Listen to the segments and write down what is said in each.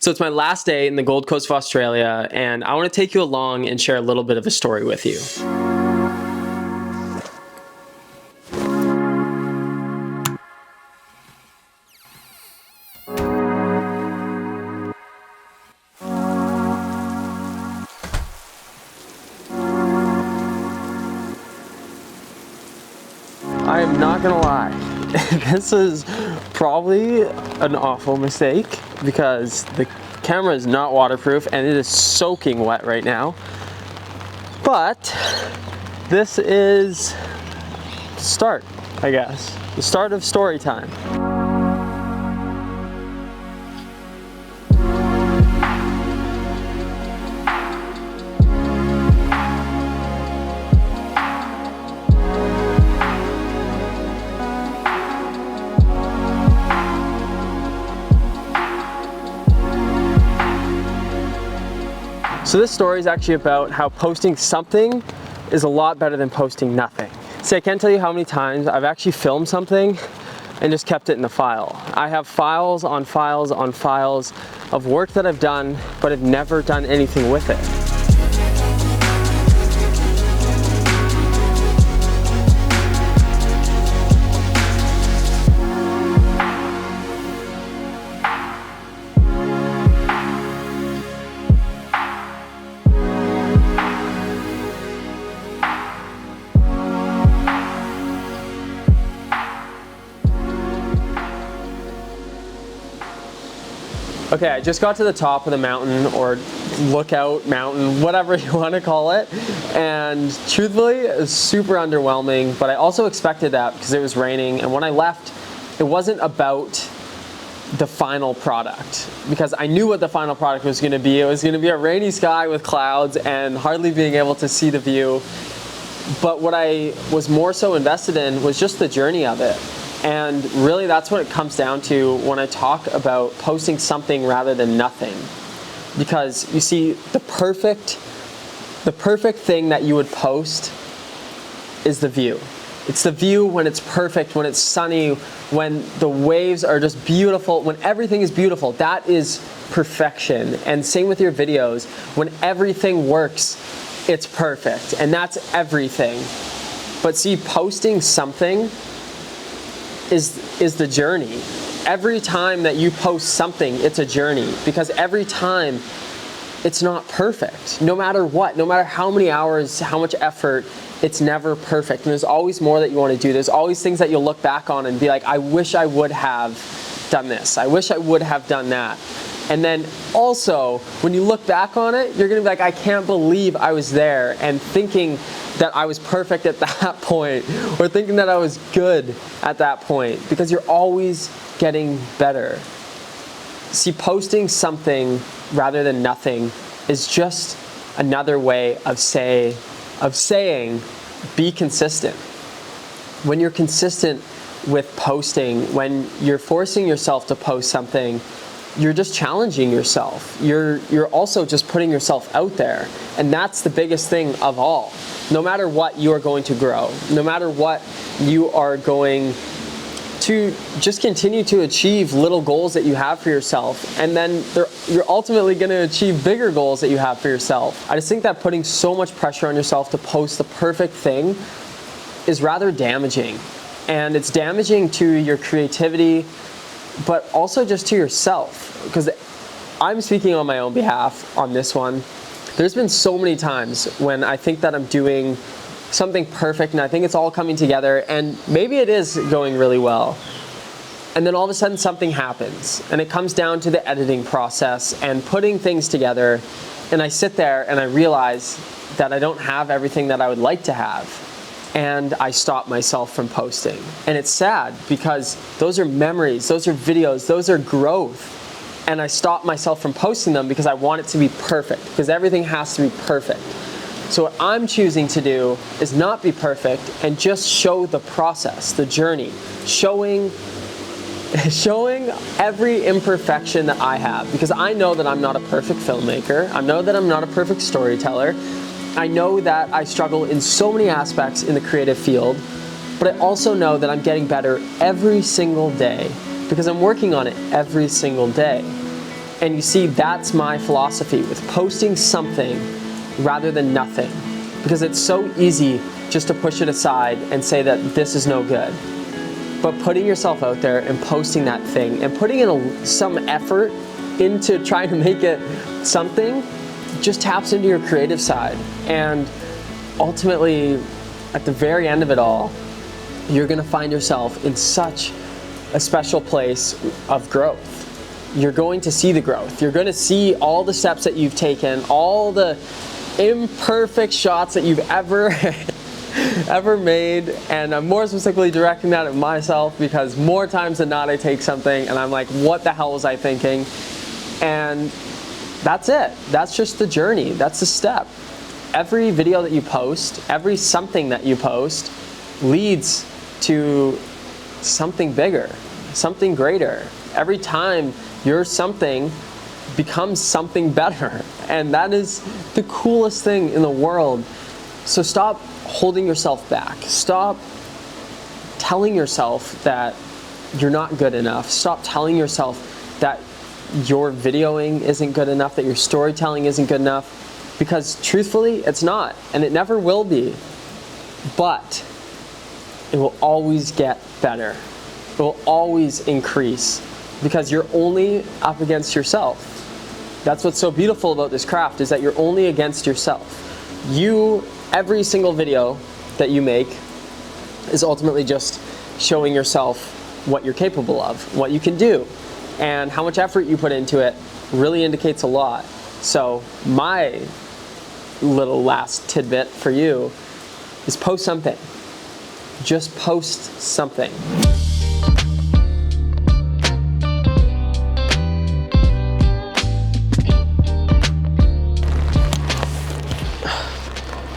So it's my last day in the Gold Coast of Australia, and I want to take you along and share a little bit of a story with you. I am not gonna lie, this is probably an awful mistake because the camera is not waterproof and it is soaking wet right now. But this is the start, I guess. The start of story time. So this story is actually about how posting something is a lot better than posting nothing. See, I can't tell you how many times I've actually filmed something and just kept it in the file. I have files on files on files of work that I've done, but I've never done anything with it. Okay, I just got to the top of the mountain, or lookout mountain, whatever you want to call it, and truthfully, it was super underwhelming, but I also expected that because it was raining, and when I left, it wasn't about the final product, because I knew what the final product was going to be. It was going to be a rainy sky with clouds and hardly being able to see the view, but what I was more so invested in was just the journey of it. And really that's what it comes down to when I talk about posting something rather than nothing. Because you see, the perfect thing that you would post is the view. It's the view when it's perfect, when it's sunny, when the waves are just beautiful, when everything is beautiful. That is perfection. And same with your videos. When everything works, it's perfect. And that's everything. But see, posting something is the journey. Every time that you post something, it's a journey, because every time it's not perfect. No matter what, no matter how many hours, how much effort, it's never perfect. And there's always more that you want to do. There's always things that you'll look back on and be like, I wish I would have done this. I wish I would have done that. And then also, when you look back on it, you're gonna be like, I can't believe I was there, and thinking that I was perfect at that point, or thinking that I was good at that point, because you're always getting better. See, posting something rather than nothing is just another way of saying, be consistent. When you're consistent with posting, when you're forcing yourself to post something, you're just challenging yourself. You're also just putting yourself out there. And that's the biggest thing of all. No matter what, you are going to grow. No matter what, you are going to just continue to achieve little goals that you have for yourself. And then you're ultimately going to achieve bigger goals that you have for yourself. I just think that putting so much pressure on yourself to post the perfect thing is rather damaging. And it's damaging to your creativity, but also just to yourself, because I'm speaking on my own behalf on this one. There's been so many times when I think that I'm doing something perfect and I think it's all coming together, and maybe it is going really well. And then all of a sudden something happens, and it comes down to the editing process and putting things together, and I sit there and I realize that I don't have everything that I would like to have. And I stop myself from posting. And it's sad, because those are memories, those are videos, those are growth. And I stop myself from posting them because I want it to be perfect, because everything has to be perfect. So what I'm choosing to do is not be perfect and just show the process, the journey, showing every imperfection that I have, because I know that I'm not a perfect filmmaker. I know that I'm not a perfect storyteller. I know that I struggle in so many aspects in the creative field, but I also know that I'm getting better every single day, because I'm working on it every single day. And you see, that's my philosophy with posting something rather than nothing. Because it's so easy just to push it aside and say that this is no good. But putting yourself out there and posting that thing and putting in some effort into trying to make it something just taps into your creative side. And ultimately, at the very end of it all, you're gonna find yourself in such a special place of growth. You're going to see the growth. You're going to see all the steps that you've taken, all the imperfect shots that you've ever made. And I'm more specifically directing that at myself, because more times than not I take something and I'm like, what the hell was I thinking? And that's it. That's just the journey. That's the step. Every video that you post, every something that you post leads to something bigger, something greater. Every time your something becomes something better. And that is the coolest thing in the world. So stop holding yourself back. Stop telling yourself that you're not good enough. Stop telling yourself that your videoing isn't good enough, that your storytelling isn't good enough. Because truthfully, it's not, and it never will be. But it will always get better. It will always increase, because you're only up against yourself. That's what's so beautiful about this craft, is that you're only against yourself. Every single video that you make is ultimately just showing yourself what you're capable of, what you can do, and how much effort you put into it really indicates a lot. So my little last tidbit for you is post something. Just post something.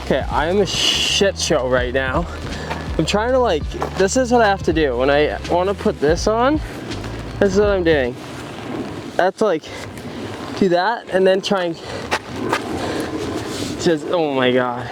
Okay, I am a shit show right now. I'm trying to this is what I have to do. When I want to put this on, this is what I'm doing. I have to do that and then try and just, oh my God.